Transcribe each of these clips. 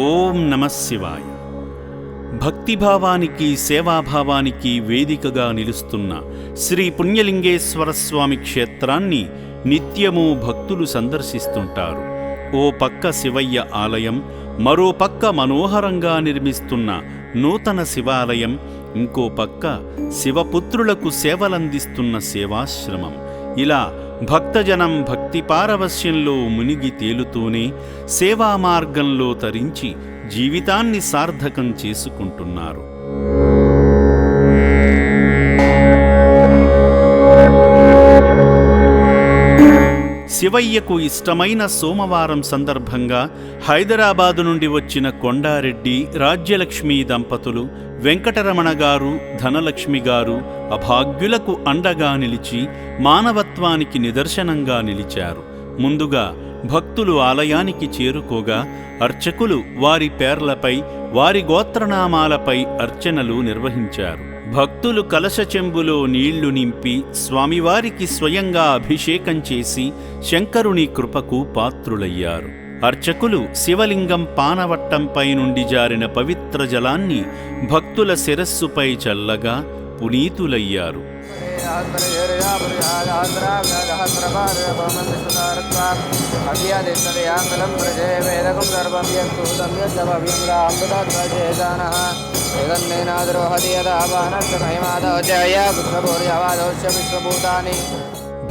ఓం నమః శివాయ. భక్తిభావానికి సేవాభావానికి వేదికగా నిలుస్తున్న శ్రీ పుణ్యలింగేశ్వర స్వామి క్షేత్రాన్ని నిత్యము భక్తులు సందర్శిస్తుంటారు. ఓ పక్క శివయ్య ఆలయం, మరో పక్క మనోహరంగా నిర్మిస్తున్న నూతన శివాలయం, ఇంకో పక్క శివపుత్రులకు సేవలందిస్తున్న సేవాశ్రమం. ఇలా భక్తజనం భక్తి పారవశ్యంలో మునిగి తేలుతూనే సేవా మార్గంలో తరించి జీవితాన్ని సార్థకం చేసుకుంటున్నారు. శివయ్యకు ఇష్టమైన సోమవారం సందర్భంగా హైదరాబాదు నుండి వచ్చిన కొండారెడ్డి, రాజ్యలక్ష్మి దంపతులు, వెంకటరమణ గారు, ధనలక్ష్మి గారు అభాగ్యులకు అండగా నిలిచి మానవత్వానికి నిదర్శనంగా నిలిచారు. ముందుగా భక్తులు ఆలయానికి చేరుకోగా అర్చకులు వారి పేర్లపై, వారి గోత్రనామాలపై అర్చనలు నిర్వహించారు. భక్తులు కలశ చెంబులో నీళ్లు నింపి స్వామివారికి స్వయంగా అభిషేకం చేసి శంకరుని కృపకు పాత్రులయ్యారు. అర్చకులు శివలింగం పానవట్టంపై నుండి జారిన పవిత్ర జలాన్ని భక్తుల శిరస్సుపై చల్లగా పునీతులయ్యారు.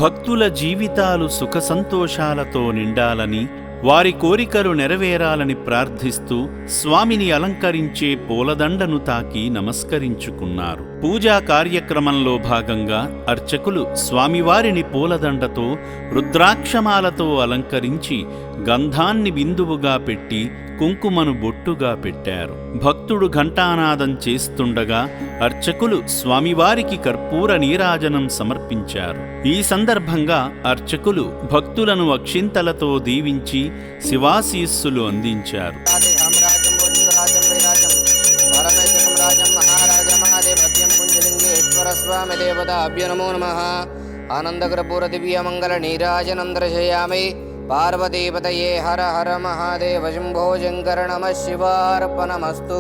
భక్తుల జీవితాలు సుఖ సంతోషాలతో నిండాలని, వారి కోరికలు నెరవేరాలని ప్రార్థిస్తూ స్వామిని అలంకరించే పూలదండను తాకి నమస్కరించుకున్నారు. పూజా కార్యక్రమంలో భాగంగా అర్చకులు స్వామివారిని పూలదండతో, రుద్రాక్షమాలతో అలంకరించి గంధాన్ని బిందువుగా పెట్టి కుంకుమను బొట్టుగా పెట్టారు. భక్తుడు ఘంటానాదం చేస్తుండగా అర్చకులు స్వామివారికి కర్పూర నీరాజనం సమర్పించారు. ఈ సందర్భంగా అర్చకులు భక్తులను అక్షింతలతో దీవించి శివాశీస్సులు అందించారు. ఆనందకర్పూర దివ్య మంగళ నీరాజనం దర్శయామి. పార్వతీపతయే హర హర మహాదేవ శంభో శంకర నమః శివార్పణమస్తు.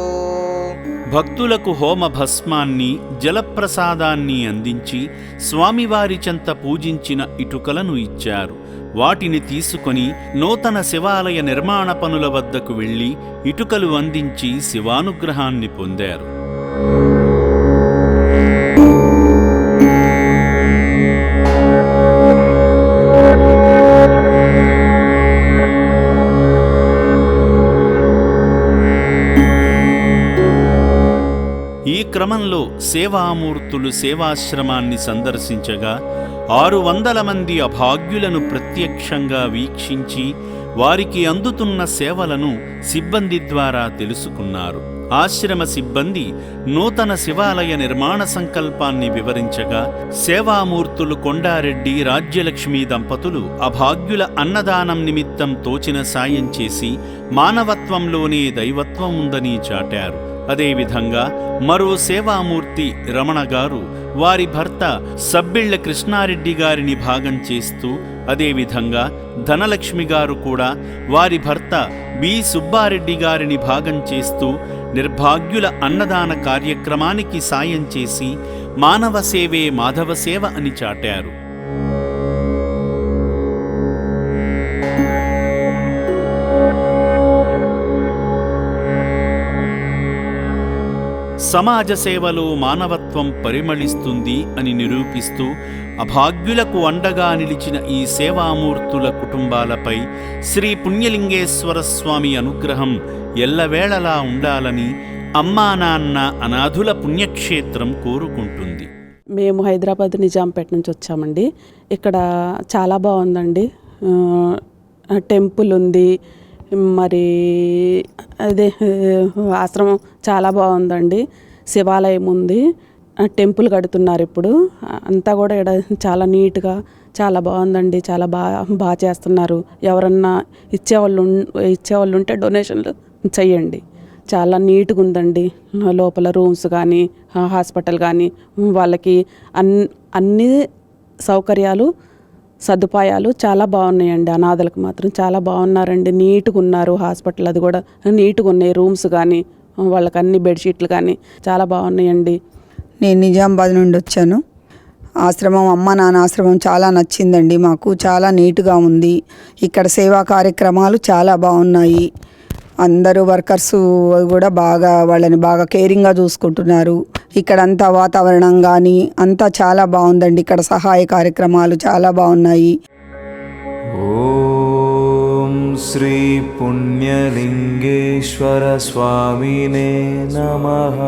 భక్తులకు హోమ భస్మాన్ని, జలప్రసాదాన్ని అందించి స్వామివారి చెంత పూజించిన ఇటుకలను ఇచ్చారు. వాటిని తీసుకొని నూతన శివాలయ నిర్మాణ పనుల వద్దకు వెళ్లి ఇటుకలు అందించి శివానుగ్రహాన్ని పొందారు. ఈ క్రమంలో సేవామూర్తులు సేవాశ్రమాన్ని సందర్శించగా 600 మంది అభాగ్యులను ప్రత్యక్షంగా వీక్షించి వారికి అందుతున్న సేవలను సిబ్బంది ద్వారా తెలుసుకున్నారు. ఆశ్రమ సిబ్బంది నూతన శివాలయ నిర్మాణ సంకల్పాన్ని వివరించగా సేవామూర్తులు కొండారెడ్డి, రాజ్యలక్ష్మి దంపతులు అభాగ్యుల అన్నదానం నిమిత్తం తోచిన సాయం చేసి మానవత్వంలోనే దైవత్వం ఉందని చాటారు. అదేవిధంగా మరో సేవామూర్తి రమణ గారు వారి భర్త సబ్బిళ్ల కృష్ణారెడ్డి గారిని భాగం చేస్తూ, అదేవిధంగా ధనలక్ష్మి గారు కూడా వారి భర్త బి సుబ్బారెడ్డి గారిని భాగం చేస్తూ నిర్భాగ్యుల అన్నదాన కార్యక్రమానికి సాయం చేసి మానవ సేవే మాధవ సేవ అని చాటారు. సమాజ సేవలో మానవత్వం పరిమళిస్తుంది అని నిరూపిస్తూ అభాగ్యులకు అండగా నిలిచిన ఈ సేవామూర్తుల కుటుంబాలపై శ్రీ పుణ్యలింగేశ్వర స్వామి అనుగ్రహం ఎల్లవేళలా ఉండాలని అమ్మా నాన్న అనాథుల పుణ్యక్షేత్రం కోరుకుంటుంది. మేము హైదరాబాద్ నిజాంపేట నుంచి వచ్చామండి. ఇక్కడ చాలా బాగుందండి. టెంపుల్ ఉంది, మరి అదే ఆశ్రమం చాలా బాగుందండి. శివాలయం ఉంది, టెంపుల్ కడుతున్నారు ఇప్పుడు. అంతా కూడా ఇక్కడ చాలా నీట్గా చాలా బాగుందండి. చాలా బాగా చేస్తున్నారు. ఎవరన్నా ఇచ్చేవాళ్ళు ఉంటే డొనేషన్లు చెయ్యండి. చాలా నీట్గా ఉందండి. లోపల రూమ్స్ కానీ హాస్పిటల్ కానీ వాళ్ళకి అన్ని సౌకర్యాలు సదుపాయాలు చాలా బాగున్నాయండి. అనాథలకు మాత్రం చాలా బాగున్నారండి. నీట్గా ఉన్నారు. హాస్పిటల్ అది కూడా నీట్గా ఉన్నాయి. రూమ్స్ కానీ వాళ్ళకి అన్ని బెడ్షీట్లు కానీ చాలా బాగున్నాయండి. నేను నిజామాబాద్ నుండి వచ్చాను. ఆశ్రమం అమ్మ నాన్న ఆశ్రమం చాలా నచ్చిందండి. మాకు చాలా నీట్గా ఉంది. ఇక్కడ సేవా కార్యక్రమాలు చాలా బాగున్నాయి. అందరూ వర్కర్స్ కూడా వాళ్ళని బాగా కేరింగ్గా చూసుకుంటున్నారు. ఇక్కడ అంతా వాతావరణం కానీ అంతా చాలా బాగుందండి. ఇక్కడ సహాయ కార్యక్రమాలు చాలా బాగున్నాయి. ఓం శ్రీ పుణ్యలింగేశ్వర స్వామినే నమః.